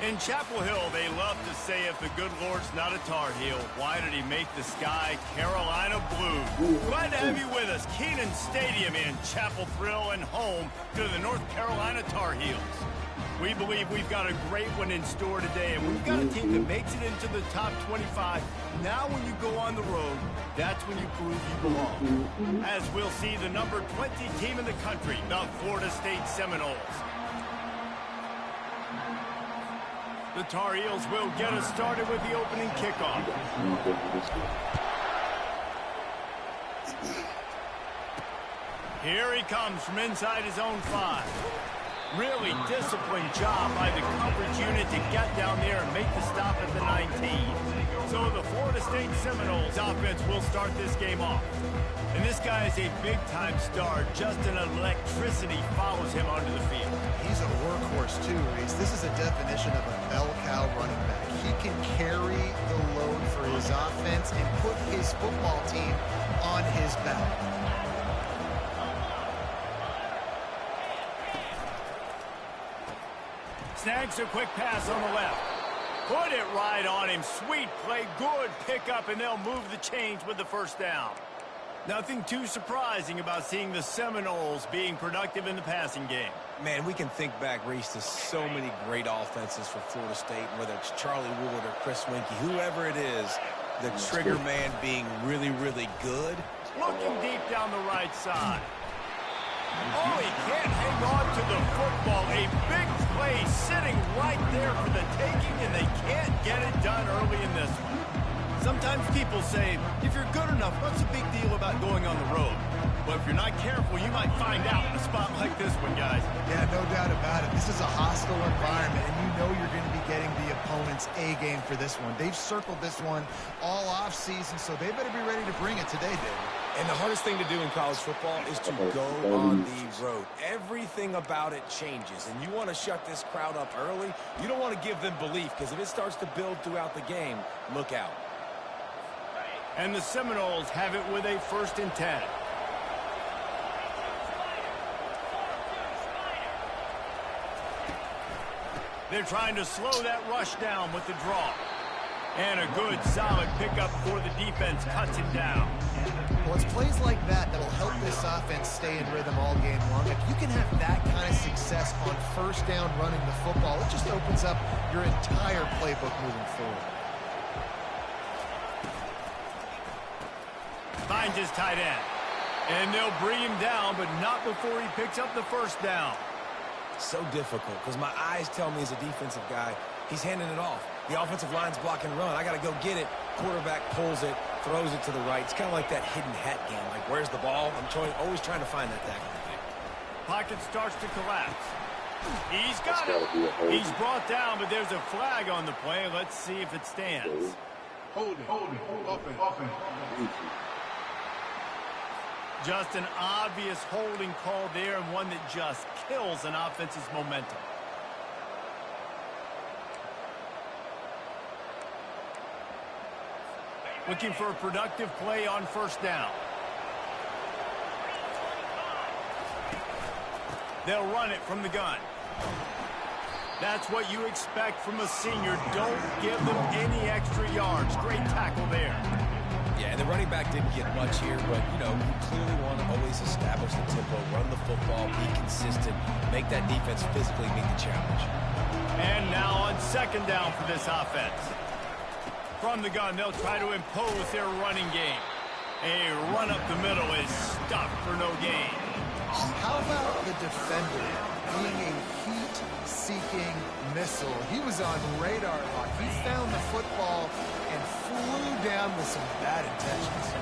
In Chapel Hill, they love to say if the good Lord's not a Tar Heel, why did he make the sky Carolina blue? Glad to have you with us. Kenan Stadium in Chapel Thrill and home to the North Carolina Tar Heels. We believe we've got a great one in store today, and we've got a team that makes it into the top 25. Now when you go on the road, that's when you prove you belong. As we'll see the number 20 team in the country, the Florida State Seminoles. The Tar Heels will get us started with the opening kickoff. Here he comes from inside his own 5. Really disciplined job by the coverage unit to get down there and make the stop at the 19. So the Florida State Seminoles offense will start this game off. And this guy is a big-time star. Just an electricity follows him onto the field. He's a workhorse, too, Reese. This is a definition of a bell cow running back. He can carry the load for his offense and put his football team on his back. Snags a quick pass on the left. Put it right on him. Sweet play, good pickup, and they'll move the chains with the first down. Nothing too surprising about seeing the Seminoles being productive in the passing game. Man, we can think back, Reese, to so many great offenses for Florida State, whether it's Charlie Wood or Chris Winkie, whoever it is, the trigger man being really, really good. Looking deep down the right side. Oh, he can't hang on to the football. A big play sitting right there for the taking, and they can't get it done early in this one. Sometimes people say, if you're good enough, what's the big deal about going on the road? But if you're not careful, you might find out in a spot like this one, guys. Yeah, no doubt about it. This is a hostile environment, and you know you're going to be getting the opponent's A game for this one. They've circled this one all off-season, so they better be ready to bring it today, David. And the hardest thing to do in college football is to go on the road. Everything about it changes, and you want to shut this crowd up early. You don't want to give them belief, because if it starts to build throughout the game, look out. And the Seminoles have it with a 1st and 10. They're trying to slow that rush down with the draw. And a good, solid pickup for the defense cuts him down. Well, it's plays like that that'll help this offense stay in rhythm all game long. If you can have that kind of success on 1st down running the football, it just opens up your entire playbook moving forward. Finds his tight end. And they'll bring him down, but not before he picks up the 1st down. So difficult, because my eyes tell me as a defensive guy, he's handing it off. The offensive line's block and run. I got to go get it. Quarterback pulls it, throws it to the right. It's kind of like that hidden hat game. Like, where's the ball? I'm always trying to find that tackle. Pocket starts to collapse. He's got it. He's brought down, but there's a flag on the play. Let's see if it stands. Hold it. Just an obvious holding call there, and one that just kills an offense's momentum. Looking for a productive play on 1st down. They'll run it from the gun. That's what you expect from a senior. Don't give them any extra yards. Great tackle there. Yeah, and the running back didn't get much here, but, you know, you clearly want to always establish the tempo, run the football, be consistent, make that defense physically meet the challenge. And now on 2nd down for this offense. From the gun, they'll try to impose their running game. A run up the middle is stuffed for no gain. How about the defender being a heat-seeking missile? He was on radar lock. He found the football and flew down with some bad intentions.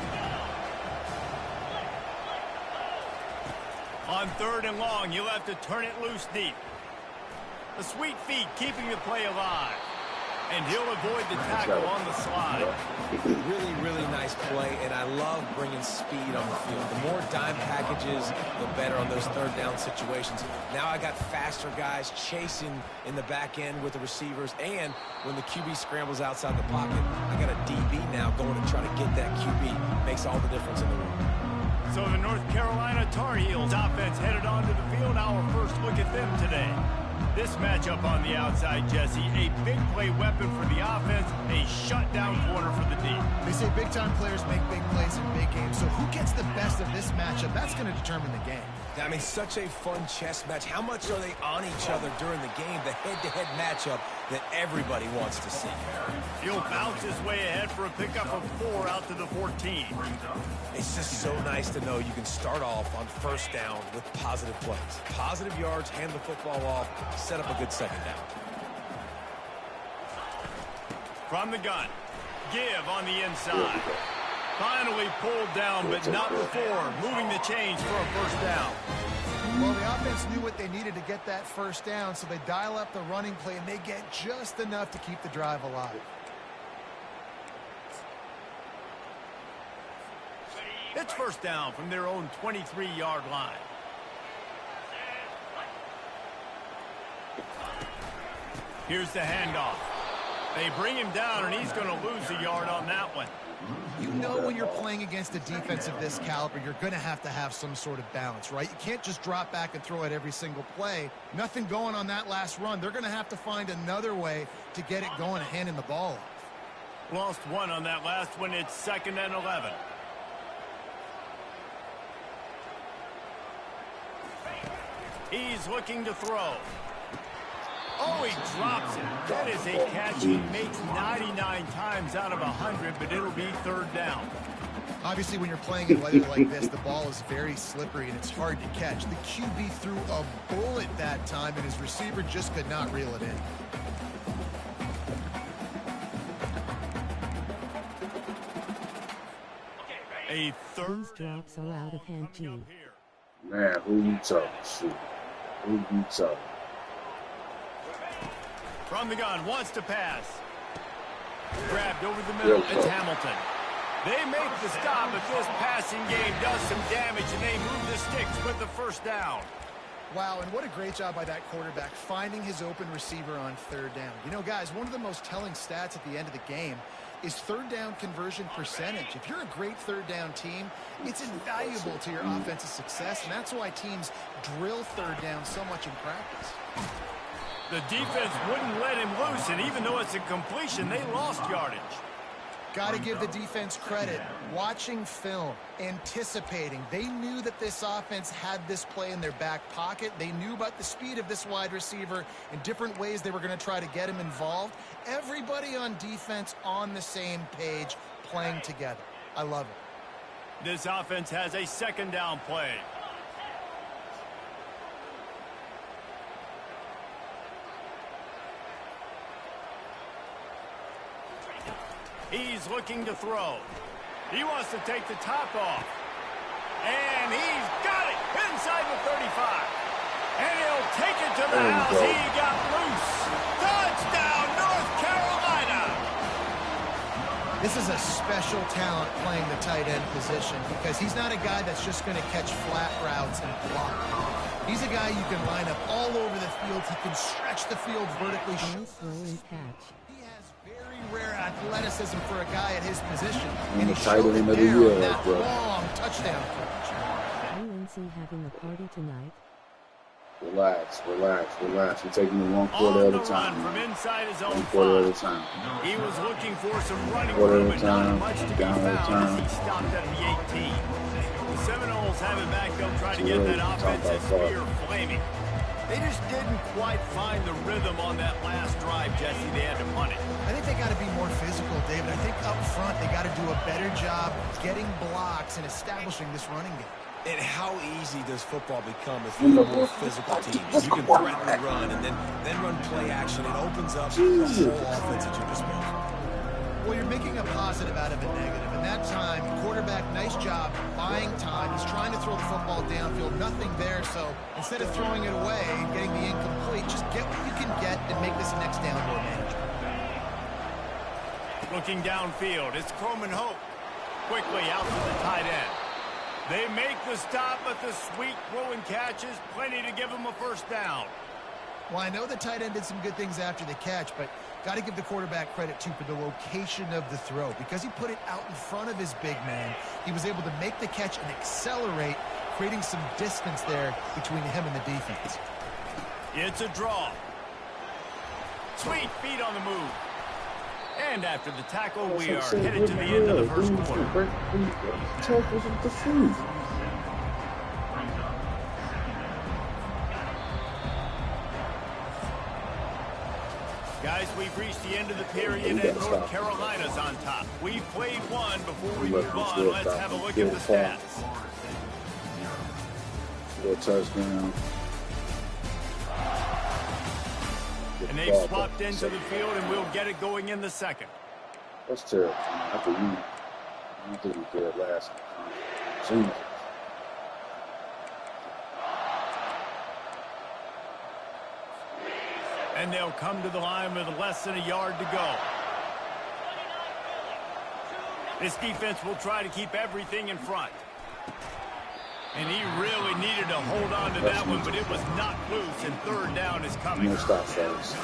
On 3rd and long, you'll have to turn it loose deep. The sweet feet keeping the play alive. And he'll avoid the tackle on the slide. Really, really nice play, and I love bringing speed on the field. The more dime packages, the better on those 3rd down situations. Now I got faster guys chasing in the back end with the receivers, and when the QB scrambles outside the pocket, I got a DB now going to try to get that QB. Makes all the difference in the world. So the North Carolina Tar Heels offense headed onto the field. Our first look at them today. This matchup on the outside, Jesse, a big play weapon for the offense, a shutdown corner for the D. They say big-time players make big plays in big games, so who gets the best of this matchup? That's going to determine the game. I mean, such a fun chess match. How much are they on each other during the game? The head-to-head matchup that everybody wants to see. He'll bounce his way ahead for a pickup of 4 out to the 14. It's just so nice to know you can start off on first down with positive plays. Positive yards, hand the football off, set up a good second down. From the gun, give on the inside. Finally pulled down, but not before moving the chains for a first down. Well, the offense knew what they needed to get that first down, so they dial up the running play, and they get just enough to keep the drive alive. It's first down from their own 23-yard line. Here's the handoff. They bring him down, and he's going to lose a yard on that one. You know when you're playing against a defense of this caliber, you're going to have some sort of balance, right? You can't just drop back and throw it every single play. Nothing going on that last run. They're going to have to find another way to get it going and handing the ball off. Lost one on that last one. It's 2nd and 11. He's looking to throw. Oh, he drops it. That is a catch he makes 99 times out of 100, but it'll be 3rd down. Obviously, when you're playing in weather like this, the ball is very slippery and it's hard to catch. The QB threw a bullet that time, and his receiver just could not reel it in. A 3rd These drops are out of hand, too. Man, who you talking to? Who you talking? From the gun, wants to pass. Grabbed over the middle, it's Hamilton. They make the stop, but this passing game does some damage, and they move the sticks with the first down. Wow, and what a great job by that quarterback, finding his open receiver on 3rd down. You know, guys, one of the most telling stats at the end of the game is 3rd down conversion percentage. If you're a great 3rd down team, it's invaluable to your offensive success, and that's why teams drill 3rd down so much in practice. The defense wouldn't let him loose, and even though it's a completion, they lost yardage. Got to give the defense credit. Watching film, anticipating. They knew that this offense had this play in their back pocket. They knew about the speed of this wide receiver and different ways they were going to try to get him involved. Everybody on defense on the same page, playing together. I love it. This offense has a 2nd down play. He's looking to throw. He wants to take the top off. And he's got it inside the 35. And he'll take it to the house. He got loose. Touchdown, North Carolina. This is a special talent playing the tight end position because he's not a guy that's just going to catch flat routes and block. He's a guy you can line up all over the field. He can stretch the field vertically. Nice throw and catch. He has very rare athleticism for a guy at his position. And the he tight showed end it of the there year, on that bro. long touchdown catch. UNC having a party tonight. Relax, relax, relax. We're taking it one On quarter the at a run time. from inside his own One quarter at a 5. time. He was looking for some running Quarter room, at a but not time, much to be down at a found as time. he stopped at the 18. The Seminoles have it back. They'll try to get that offensive spear flaming. They just didn't quite find the rhythm on that last drive, Jesse. They had to punt it. I think they got to be more physical, David. I think up front they got to do a better job getting blocks and establishing this running game. And how easy does football become if you're a more physical team? You can threaten the run and then run play action. It opens up the whole offense at your disposal. Well, you're making a positive out of a negative. And that time, quarterback, nice job, buying time. He's trying to throw the football downfield. Nothing there, so instead of throwing it away and getting the incomplete, just get what you can get and make this next down more manageable. Looking downfield, it's Coleman Hope. Quickly out to the tight end. They make the stop, but the sweet throw and catch is plenty to give them a first down. Well, I know the tight end did some good things after the catch, but got to give the quarterback credit, too, for the location of the throw. Because he put it out in front of his big man, he was able to make the catch and accelerate, creating some distance there between him and the defense. It's a draw. Sweet feet on the move. And after the tackle, we are headed to the end of the first quarter. Guys, we've reached the end of the period, and North Carolina's on top. We've played one. Before we move on, let's have a look at the stats. Touchdown. And they've swapped into the field, and we'll get it going in the second. That's terrible. I think you did good last time. Jesus. And they'll come to the line with less than a yard to go. This defense will try to keep everything in front. And he really needed to hold on to that one, but it was not loose, and third down is coming. No stop, fellas.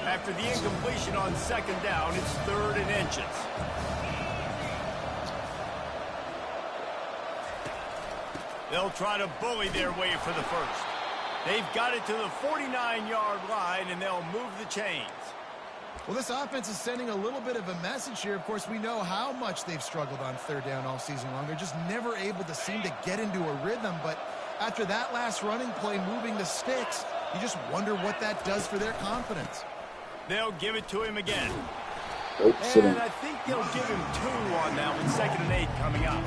After the incompletion on second down, it's 3rd and inches. They'll try to bully their way for the first. They've got it to the 49-yard line, and they'll move the chains. Well, this offense is sending a little bit of a message here. Of course, we know how much they've struggled on third down all season long. They're just never able to seem to get into a rhythm. But after that last running play, moving the sticks, you just wonder what that does for their confidence. They'll give it to him again. Oops, And I think they'll give him 2 on that one, 2nd and 8 coming up.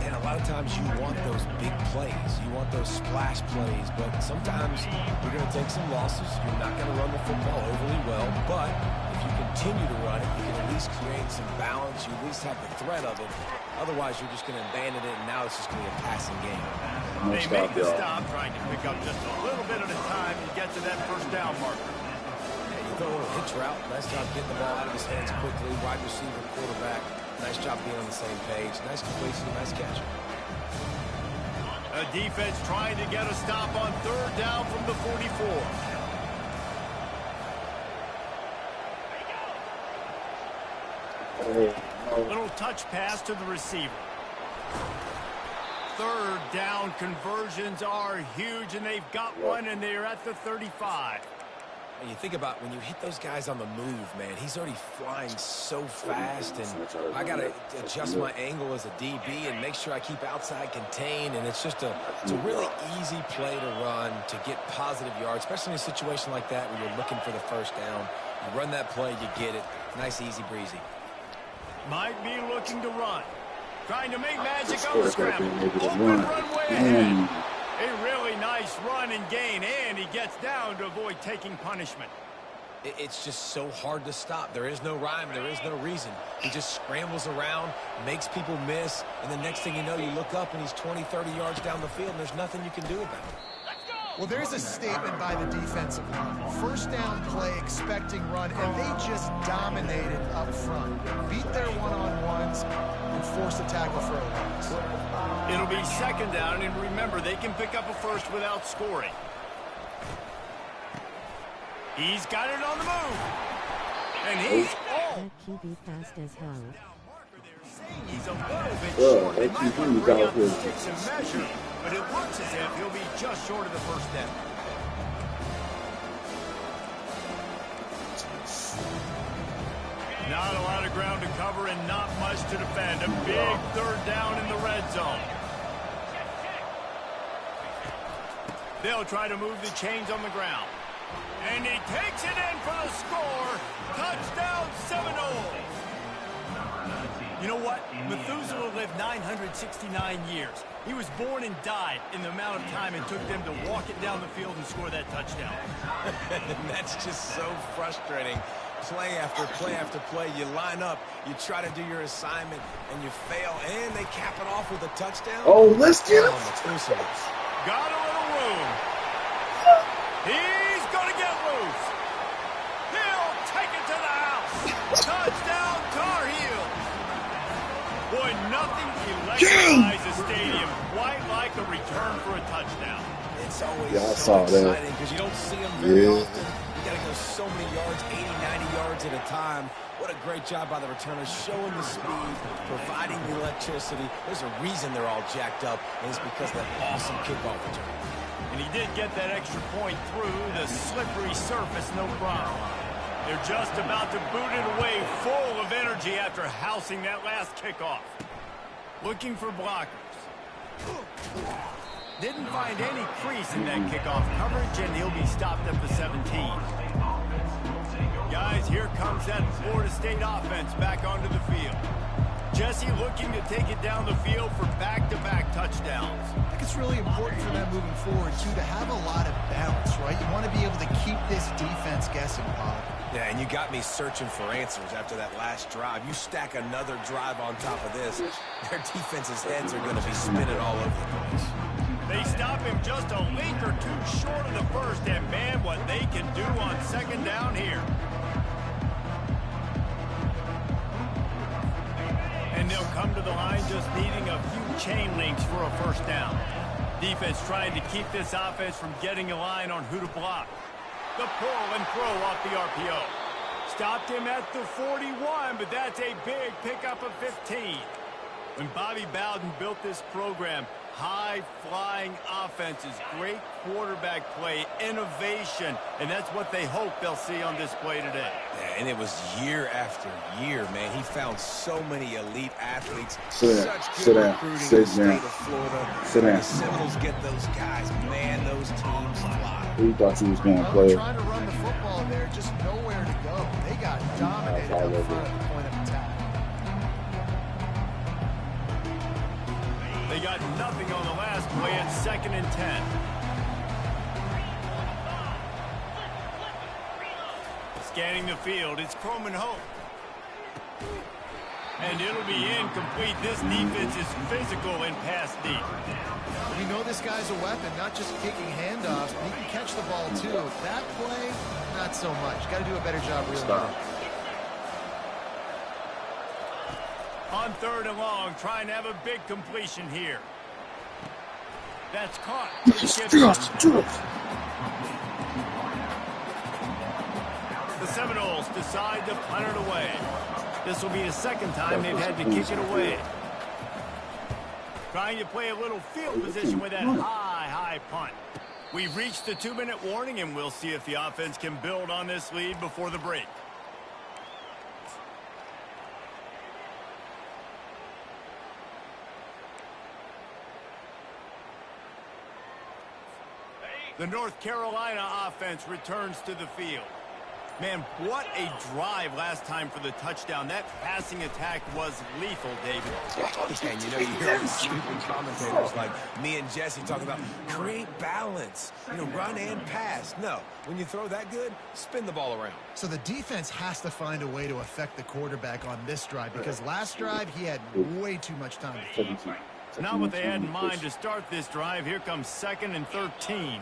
And a lot of times you want those big plays. You want those splash plays. But sometimes you're going to take some losses. You're not going to run the football overly well. But if you continue to run it, you can at least create some balance. You at least have the threat of it. Otherwise, you're just going to abandon it, and now it's just going to be a passing game. They make the stop, trying to pick up just a little bit at a time to get to that first down marker. Yeah, you throw a little hitch route. Nice job getting the ball out of his hands quickly. Wide receiver, quarterback. Nice job being on the same page. Nice completion, nice catch. A defense trying to get a stop on third down from the 44. Little touch pass to the receiver. Third down conversions are huge, and they've got one, and they're at the 35. And you think about when you hit those guys on the move, man, he's already flying so fast, and I got to adjust my angle as a DB and make sure I keep outside contained, and it's just it's a really easy play to run to get positive yards, especially in a situation like that where you're looking for the first down. You run that play, you get it. Nice, easy, breezy. Might be looking to run. Trying to make magic on the scramble. Open runway ahead. A really nice run and gain, and he gets down to avoid taking punishment. It's just so hard to stop. There is no rhyme. There is no reason. He just scrambles around, makes people miss, and the next thing you know, you look up and he's 20, 30 yards down the field, and there's nothing you can do about it. Well, there's a statement by the defensive line. First down play, expecting run, and they just dominated up front. Beat their one-on-ones and force a tackle for a loss. It'll be second down, and remember, they can pick up a first without scoring. He's got it on the move. And he's That QB fast as hell. He's a little bit short. They might want to bring out the sticks and measure, but it looks as if he'll be just short of the first down. Not a lot of ground to cover and not much to defend. A big third down in the red zone. They'll try to move the chains on the ground. And he takes it in for the score. Touchdown, Seminoles. You know what? Methuselah lived 969 years. He was born and died in the amount of time it took them to walk it down the field and score that touchdown. That's just so frustrating. Play after play after play, you line up, you try to do your assignment, and you fail, and they cap it off with a touchdown. Oh, let's get it. Got a little room. He's going to get loose. He'll take it to the house. Touchdown, Tar Heels. Boy, nothing electrifies a stadium quite like a return for a touchdown. It's always Yeah, I so saw that. exciting because you don't see them very often. got to go so many yards, 80, 90 yards at a time. What a great job by the returners, showing the speed, providing the electricity. There's a reason they're all jacked up, and it's because of that awesome kickoff return. And he did get that extra point through the slippery surface, no problem. They're just about to boot it away, full of energy after housing that last kickoff. Looking for blockers. Didn't find any crease in that kickoff coverage, and he'll be stopped at the 17. Guys, here comes that Florida State offense back onto the field. Jesse looking to take it down the field for back-to-back touchdowns. I think it's really important for them moving forward, too, to have a lot of balance, right? You want to be able to keep this defense guessing, Bob. Yeah, and you got me searching for answers after that last drive. You stack another drive on top of this, their defense's heads are going to be spinning all over the place. They stop him just a link or two short of the first, and man, what they can do on second down here. And they'll come to the line just needing a few chain links for a first down. Defense trying to keep this offense from getting a line on who to block. The pull and throw off the RPO. Stopped him at the 41, but that's a big pickup of 15. When Bobby Bowden built this program, high-flying offenses, great quarterback play, innovation, and that's what they hope they'll see on display today. Yeah, and it was year after year, man. He found so many elite athletes, Sit such good recruiting in the state of Florida. The Seminoles get those guys. Man, those teams fly. Who thought you was going to play? Trying to run the football there, just nowhere to go. They got dominated up front at the point of attack. They got nothing on the last play at 2nd and 10. Scanning the field, it's Croman Hope. And it'll be incomplete. This defense is physical and pass deep. We know this guy's a weapon, not just kicking handoffs, but he can catch the ball too. That play, not so much. Got to do a better job reeling it in. On 3rd and long, trying to have a big completion here. That's caught. The Seminoles decide to punt it away. This will be the second time they've had to kick it away. Trying to play a little field position with that high punt. We've reached the 2-minute warning, and we'll see if the offense can build on this lead before the break. The North Carolina offense returns to the field. Man, what a drive last time for the touchdown. That passing attack was lethal, David. And you know, you hear all these stupid commentators like me and Jesse talking about create balance, you know, run and pass. No, when you throw that good, spin the ball around. So the defense has to find a way to affect the quarterback on this drive, because last drive he had way too much time to throw. Not what they had in mind to start this drive. Here comes 2nd and 13.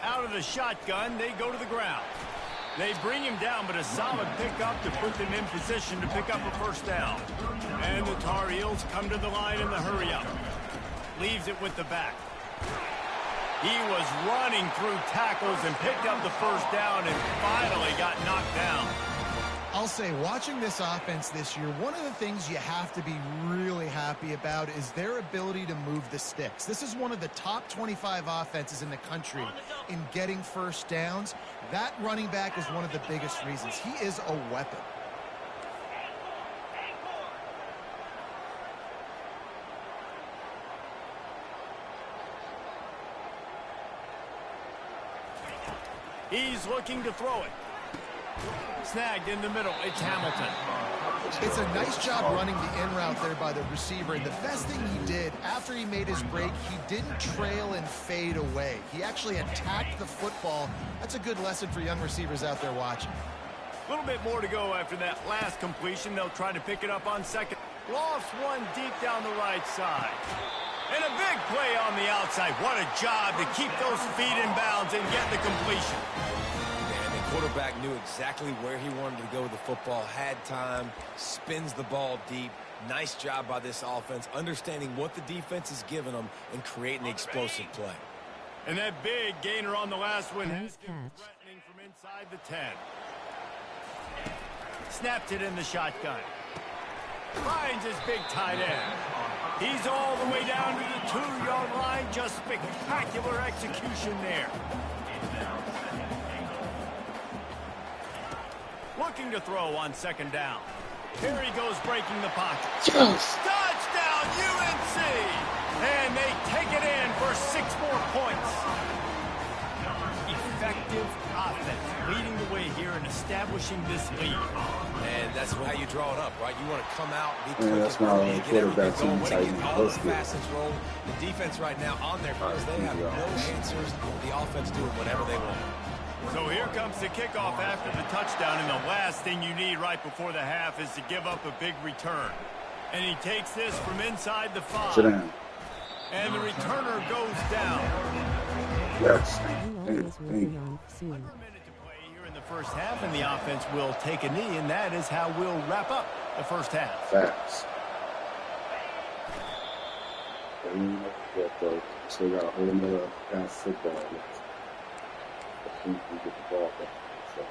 Out of the shotgun, they go to the ground. They bring him down, but a solid pickup to put them in position to pick up a first down. And the Tar Heels come to the line in the hurry-up. Leaves it with the back. He was running through tackles and picked up the first down and finally got knocked down. I'll say, watching this offense this year, one of the things you have to be really happy about is their ability to move the sticks. This is one of the top 25 offenses in the country in getting first downs. That running back is one of the biggest reasons. He is a weapon. He's looking to throw it. Snagged in the middle. It's Hamilton. It's a nice job running the in route there by the receiver. And the best thing he did after he made his break, he didn't trail and fade away. He actually attacked the football. That's a good lesson for young receivers out there watching. A little bit more to go after that last completion. They'll try to pick it up on 2nd. Lost one deep down the right side. And a big play on the outside. What a job to keep those feet in bounds and get the completion. Quarterback knew exactly where he wanted to go with the football, had time, spins the ball deep. Nice job by this offense, understanding what the defense is giving them and creating the explosive play. And that big gainer on the last one Nice has him catch. threatening from inside the 10. Snapped it in the shotgun. Finds his big tight end. He's all the way down to the 2-yard line. Just spectacular execution there. Looking to throw on second down. Here he goes breaking the pocket. Yes. Touchdown, UNC! And they take it in for 6 more points. Effective offense leading the way here and establishing this lead. And that's how you draw it up, right? You want to come out, be Yeah, quick, that's and why early, get everything quarterbacks going, and want tight to ends, get all the let's do it. facets rolling. The defense right now on their heels, they have no answers. The offense doing whatever they want. So here comes the kickoff after the touchdown, and the last thing you need right before the half is to give up a big return. And he takes this from inside the 5. Sit down. And the returner goes down. Yes. We always working on soon. A minute to play here in the first half, and the offense will take a knee, and that is how we'll wrap up the first half. Facts. But still got a whole nother kind of football left. I think we get the ball back. So.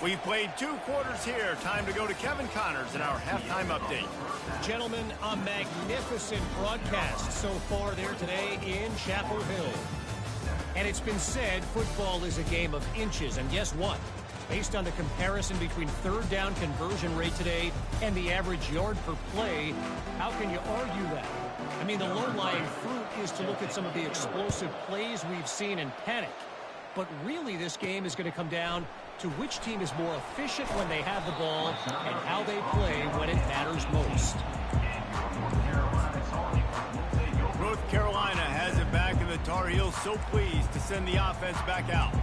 We played 2 quarters here. Time to go to Kevin Connors in our halftime update. Gentlemen, a magnificent broadcast so far there today in Chapel Hill. And it's been said football is a game of inches. And guess what? Based on the comparison between third down conversion rate today and the average yard per play, how can you argue that? I mean, the low-lying fruit is to look at some of the explosive plays we've seen and panic. But really, this game is going to come down to which team is more efficient when they have the ball and how they play when it matters most. North Carolina has it back, and the Tar Heels so pleased to send the offense back out.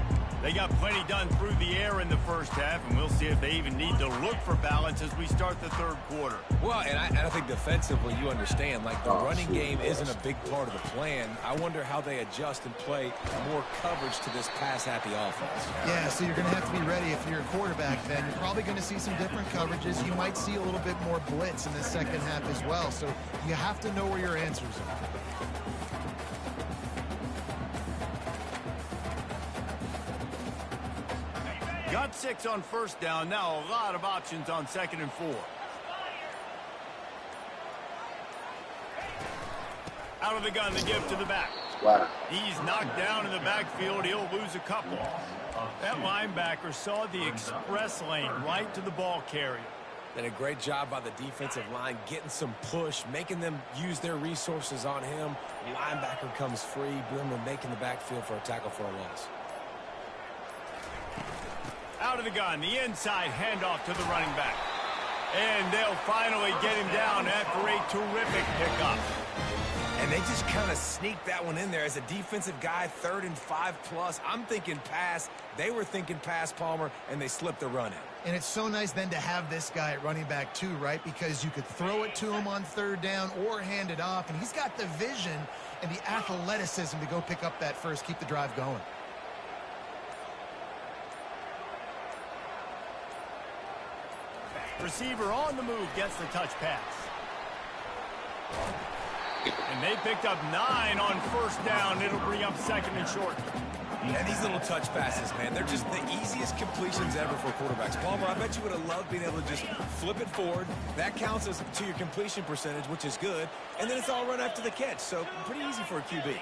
They got plenty done through the air in the first half, and we'll see if they even need to look for balance as we start the third quarter. Well, and I think defensively, you understand, like the running game isn't a big part of the plan. I wonder how they adjust and play more coverage to this pass-happy offense. Yeah, so you're going to have to be ready if you're a quarterback then. You're probably going to see some different coverages. You might see a little bit more blitz in the second half as well. So you have to know where your answers are. Got 6 on first down. Now a lot of options on 2nd and 4. Out of the gun, the give to the back. Wow. He's knocked down in the backfield. He'll lose a couple. That linebacker saw the express lane right to the ball carrier. And a great job by the defensive line, getting some push, making them use their resources on him. Linebacker comes free. Boomer making the backfield for a tackle for a loss. Out of the gun, the inside handoff to the running back. And they'll finally get him down after a terrific pickup. And they just kind of sneaked that one in there as a defensive guy, 3rd and 5+. I'm thinking pass. They were thinking pass, Palmer, and they slipped the run in. And it's so nice then to have this guy at running back too, right? Because you could throw it to him on 3rd down or hand it off. And he's got the vision and the athleticism to go pick up that first, keep the drive going. Receiver on the move gets the touch pass. And they picked up 9 on first down. It'll bring up 2nd and short. And these little touch passes, man, they're just the easiest completions ever for quarterbacks. Palmer, I bet you would have loved being able to just flip it forward. That counts as to your completion percentage, which is good. And then it's all run after the catch. So pretty easy for a QB.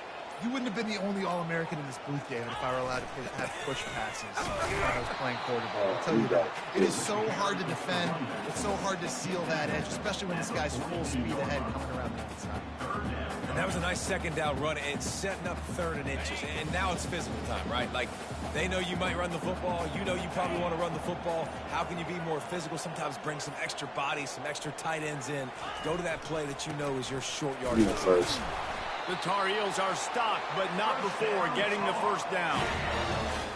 You wouldn't have been the only All-American in this booth, David, if I were allowed to have push passes when I was playing quarterback. I'll tell you that. It is so hard to defend. It's so hard to seal that edge, especially when this guy's full speed ahead coming around the inside. And that was a nice 2nd down run and setting up 3rd and inches. And now it's physical time, right? Like, they know you might run the football. You know you probably want to run the football. How can you be more physical? Sometimes bring some extra bodies, some extra tight ends in. Go to that play that you know is your short yardage. First. The Tar Heels are stopped, but not before getting the first down.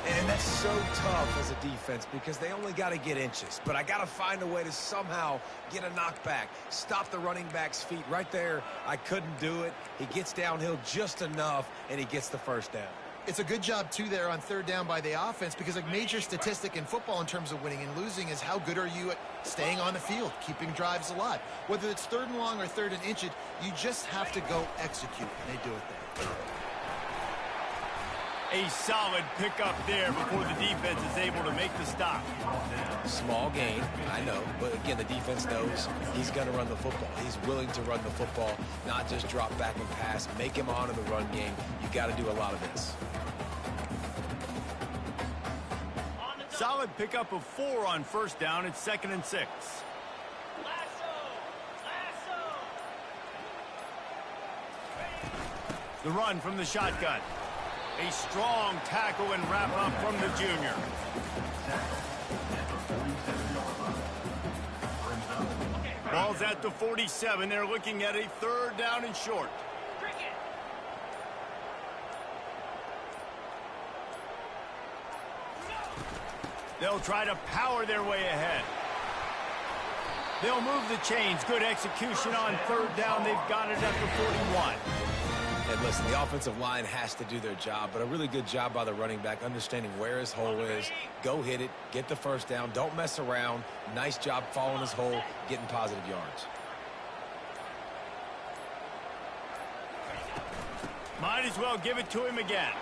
And that's so tough as a defense because they only got to get inches. But I got to find a way to somehow get a knockback, stop the running back's feet. Right there, I couldn't do it. He gets downhill just enough, and he gets the first down. It's a good job, too, there on third down by the offense because a major statistic in football in terms of winning and losing is how good are you at staying on the field, keeping drives alive. Whether it's third and long or third and inches, you just have to go execute, and they do it there. A solid pickup there before the defense is able to make the stop. Small gain, I know, but again, the defense knows he's going to run the football. He's willing to run the football, not just drop back and pass, make him honor the run game. You got to do a lot of this. Solid pickup of 4 on first down. It's 2nd and 6. The run from the shotgun. A strong tackle and wrap up from the junior. Ball's at the 47. They're looking at a 3rd down and short. They'll try to power their way ahead. They'll move the chains. Good execution on 3rd down. They've got it at the 41. And listen, the offensive line has to do their job, but a really good job by the running back understanding where his hole is. Go hit it, get the 1st down, don't mess around. Nice job following his hole, getting positive yards. Might as well give it to him again.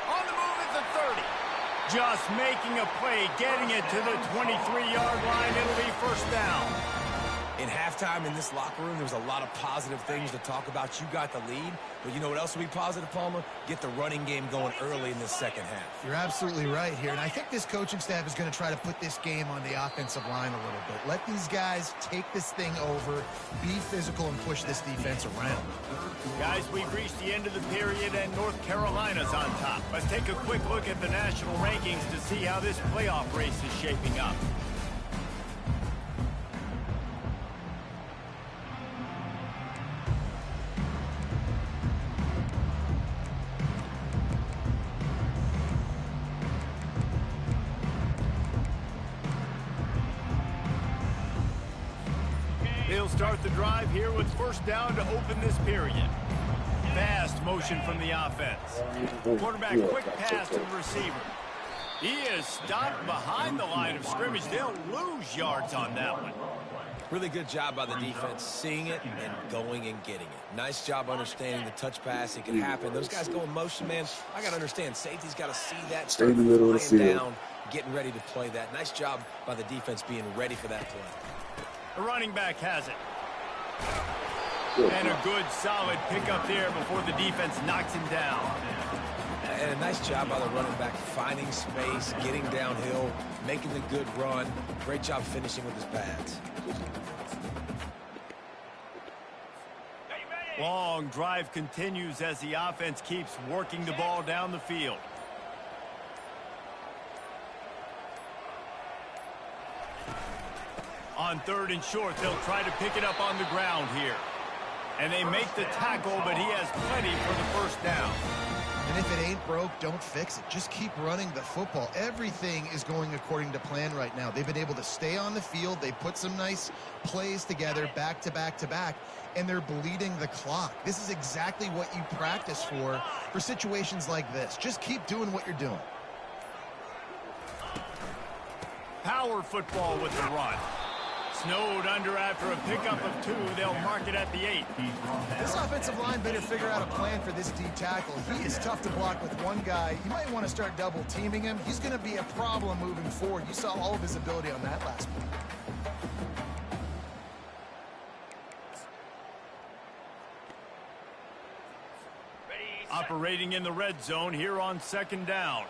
On the move at the 30. Just making a play, getting it to the 23-yard line. It'll be 1st down. In halftime in this locker room, there was a lot of positive things to talk about. You got the lead, but you know what else will be positive, Palmer? Get the running game going early in the 2nd half. You're absolutely right here, and I think this coaching staff is going to try to put this game on the offensive line a little bit. Let these guys take this thing over, be physical, and push this defense around. Guys, we've reached the end of the period, and North Carolina's on top. Let's take a quick look at the national rankings to see how this playoff race is shaping up. They'll start the drive here with 1st down to open this period. Fast motion from the offense. Quarterback quick pass to the receiver. He is stopped behind the line of scrimmage. They'll lose yards on that one. Really good job by the defense, seeing it and going and getting it. Nice job understanding the touch pass. It can happen. Those guys go in motion, man. I got to understand. Safety's got to see that, start flying down, getting ready to play that. Nice job by the defense being ready for that play. The running back has it. And a good, solid pickup there before the defense knocks him down. And a nice job by the running back, finding space, getting downhill, making the good run. Great job finishing with his pads. Long drive continues as the offense keeps working the ball down the field. On 3rd and short, they'll try to pick it up on the ground here. And they make the tackle, but he has plenty for the 1st down. And if it ain't broke, don't fix it. Just keep running the football. Everything is going according to plan right now. They've been able to stay on the field. They put some nice plays together back to back to back, and they're bleeding the clock. This is exactly what you practice for situations like this. Just keep doing what you're doing. Power football with the run. Snowed under after a pickup of 2. They'll mark it at the 8. This offensive line better figure out a plan for this D tackle. He is tough to block with one guy. You might want to start double teaming him. He's going to be a problem moving forward. You saw all of his ability on that last one. Operating in the red zone here on 2nd down.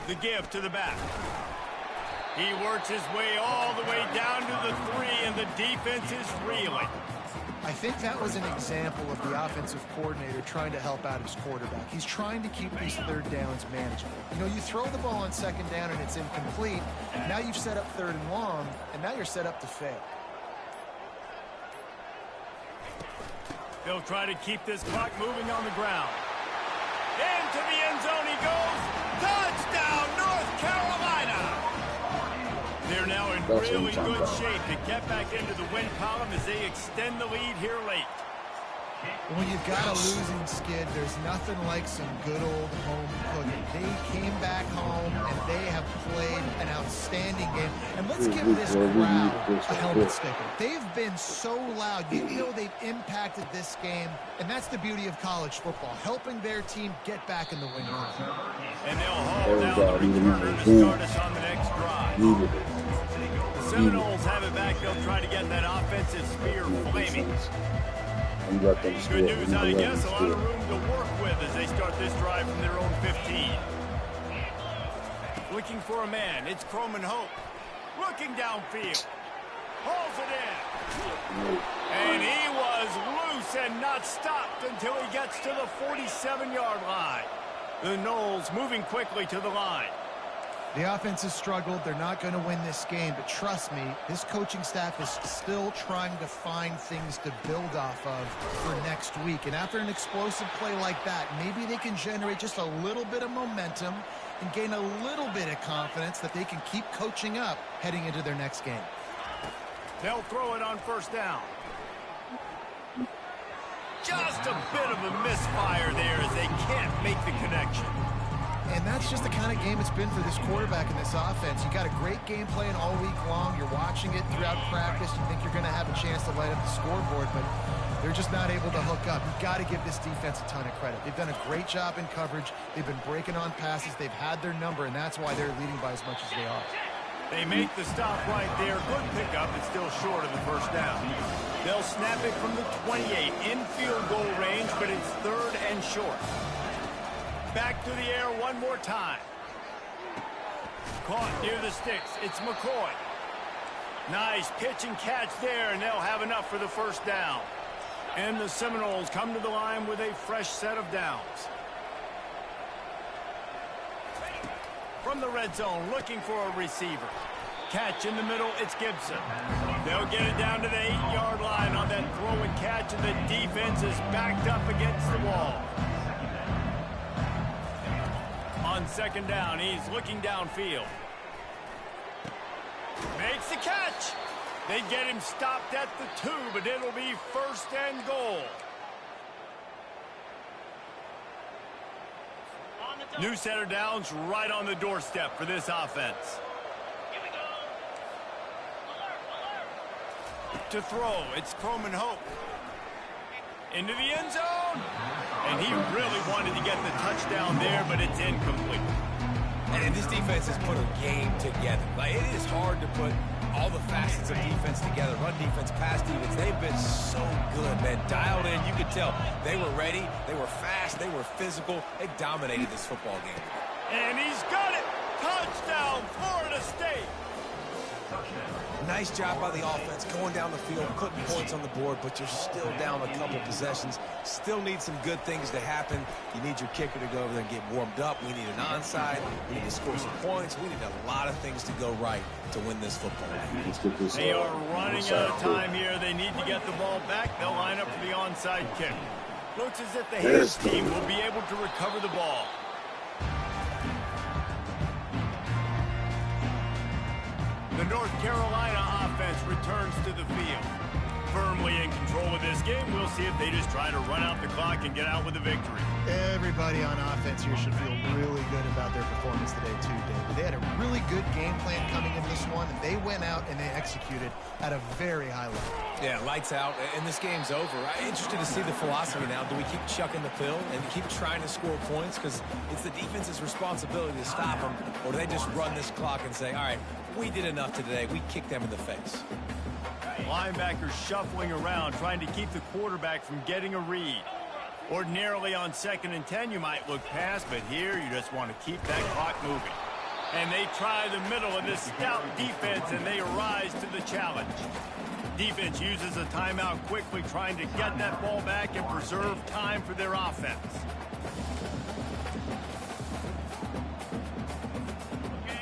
The give to the back. He works his way all the way down to the 3, and the defense is reeling. I think that was an example of the offensive coordinator trying to help out his quarterback. He's trying to keep these 3rd downs manageable. You know, you throw the ball on 2nd down and it's incomplete. Now you've set up 3rd and long, and now you're set up to fail. They'll try to keep this clock moving on the ground. Into the end zone he goes. Touchdown, North Carolina! They're now in That's what I'm really talking good about. shape to get back into the win column as they extend the lead here late. When you've got a losing skid, there's nothing like some good old home cooking. They came back home, and they have played an outstanding game. And let's give this crowd a helmet sticker. They've been so loud. You know they've impacted this game, and that's the beauty of college football, helping their team get back in the win column. And they'll haul down the returner to start us on the next drive. The Seminoles have it back. They'll try to get that offensive spear flaming. Good news, I guess. A lot of room to work with as they start this drive from their own 15. Looking for a man. It's Croman Hope. Looking downfield. Hauls it in. And he was loose and not stopped until he gets to the 47-yard line. The Noles moving quickly to the line. The offense has struggled. They're not going to win this game, but trust me, this coaching staff is still trying to find things to build off of for next week. And after an explosive play like that, maybe they can generate just a little bit of momentum and gain a little bit of confidence that they can keep coaching up heading into their next game. They'll throw it on first down. Just a bit of a misfire there as they can't make the connection. And that's just the kind of game it's been for this quarterback in this offense. You got a great game plan all week long. You're watching it throughout practice. You think you're going to have a chance to light up the scoreboard, but they're just not able to hook up. You've got to give this defense a ton of credit. They've done a great job in coverage. They've been breaking on passes. They've had their number, and that's why they're leading by as much as they are. They make the stop right there. Good pickup. It's still short of the first down. They'll snap it from the 28 in field goal range, but it's third and short. Back to the air one more time. Caught near the sticks. It's McCoy. Nice pitch and catch there, and they'll have enough for the first down. And the Seminoles come to the line with a fresh set of downs. From the red zone, looking for a receiver. Catch in the middle, it's Gibson. They'll get it down to the 8-yard line on that throw and catch, and the defense is backed up against the wall. On second down, he's looking downfield. Makes the catch. They get him stopped at the 2, but it'll be first and goal. New set of downs right on the doorstep for this offense. To throw, it's Croman Hope. Into the end zone. And he really wanted to get the touchdown there, but it's incomplete. And this defense has put a game together. Like, it is hard to put all the facets of defense together. Run defense, pass defense. They've been so good, man. Dialed in. You could tell they were ready. They were fast. They were physical. They dominated this football game. And he's got it. Touchdown, Florida State. Nice job by the offense going down the field, putting points on the board, but you're still down a couple possessions. Still need some good things to happen. You need your kicker to go over there and get warmed up. We need an onside. We need to score some points. We need a lot of things to go right to win this football game. They are running out of time here. They need to get the ball back. They'll line up for the onside kick. Looks as if the Hayes team will be able to recover the ball. The North Carolina offense returns to the field. Firmly in control of this game. We'll see if they just try to run out the clock and get out with a victory. Everybody on offense here should feel really good about their performance today, too, David. They had a really good game plan coming into this one, and they went out and they executed at a very high level. Yeah, lights out, and this game's over. I'm interested to see the philosophy now. Do we keep chucking the pill and keep trying to score points? Because it's the defense's responsibility to stop them, or do they just run this clock and say, all right, we did enough today. We kicked them in the face. Linebackers shuffling around, trying to keep the quarterback from getting a read. Ordinarily on 2nd and 10, you might look past, but here you just want to keep that clock moving. And they try the middle of this stout defense, and they rise to the challenge. Defense uses a timeout quickly, trying to get that ball back and preserve time for their offense.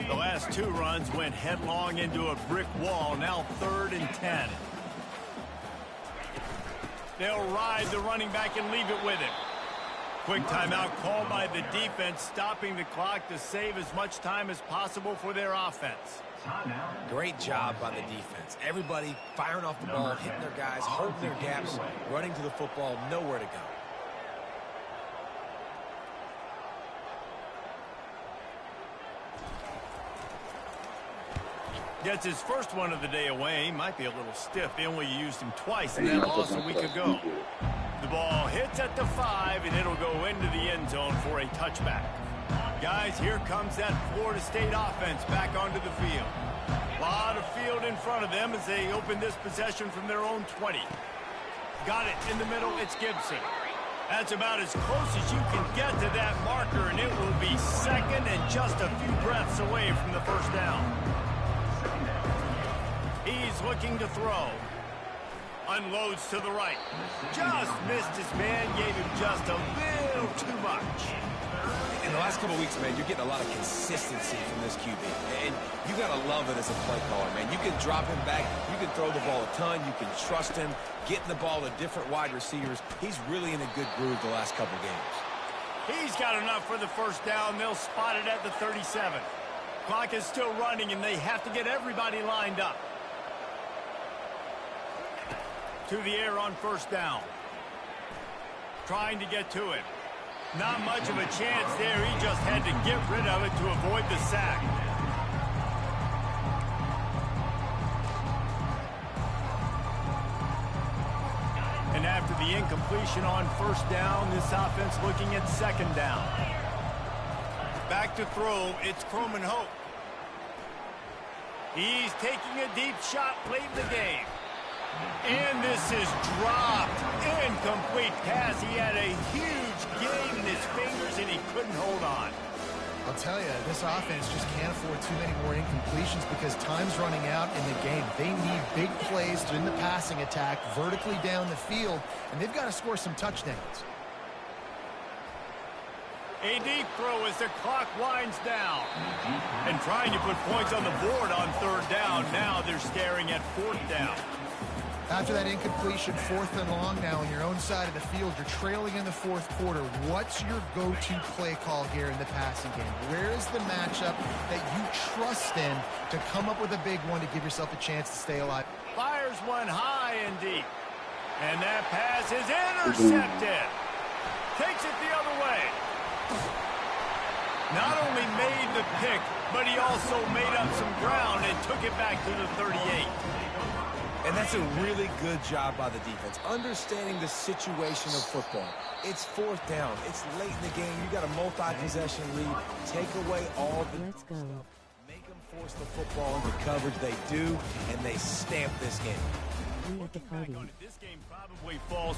The last 2 runs went headlong into a brick wall, now 3rd and 10. They'll ride the running back and leave it with him. Quick timeout called by the defense, stopping the clock to save as much time as possible for their offense. Great job by the defense. Everybody firing off the ball, hitting their guys, holding their gaps, running to the football, nowhere to go. Gets his first one of the day away. Might be a little stiff. They only used him twice, and that loss a week ago. The ball hits at the 5, and it'll go into the end zone for a touchback. Guys, here comes that Florida State offense back onto the field. A lot of field in front of them as they open this possession from their own 20. Got it in the middle. It's Gibson. That's about as close as you can get to that marker, and it will be second and just a few breaths away from the first down. He's looking to throw. Unloads to the right. Just missed his man, gave him just a little too much. In the last couple of weeks, man, you're getting a lot of consistency from this QB. And you got to love it as a play caller, man. You can drop him back. You can throw the ball a ton. You can trust him, getting the ball to different wide receivers. He's really in a good groove the last couple games. He's got enough for the first down. They'll spot it at the 37. Clock is still running, and they have to get everybody lined up. To the air on first down. Trying to get to it. Not much of a chance there. He just had to get rid of it to avoid the sack. And after the incompletion on first down, this offense looking at second down. Back to throw. It's Croman Hope. He's taking a deep shot late in the game. And this is dropped. Incomplete pass. He had a huge gain in his fingers, and he couldn't hold on. I'll tell you, this offense just can't afford too many more incompletions because time's running out in the game. They need big plays in the passing attack, vertically down the field, and they've got to score some touchdowns. A deep throw as the clock winds down. And trying to put points on the board on third down. Now they're staring at fourth down. After that incompletion, 4th and long now on your own side of the field, you're trailing in the 4th quarter. What's your go-to play call here in the passing game? Where is the matchup that you trust in to come up with a big one to give yourself a chance to stay alive? Fires one high and deep. And that pass is intercepted. Takes it the other way. Not only made the pick, but he also made up some ground and took it back to the 38. And that's a really good job by the defense, understanding the situation of football. It's fourth down. It's late in the game. You got a multi-possession lead. Take away all the Let's go. stuff. Make them force the football into coverage. They do, and they stamp this game. We at the party. This game probably falls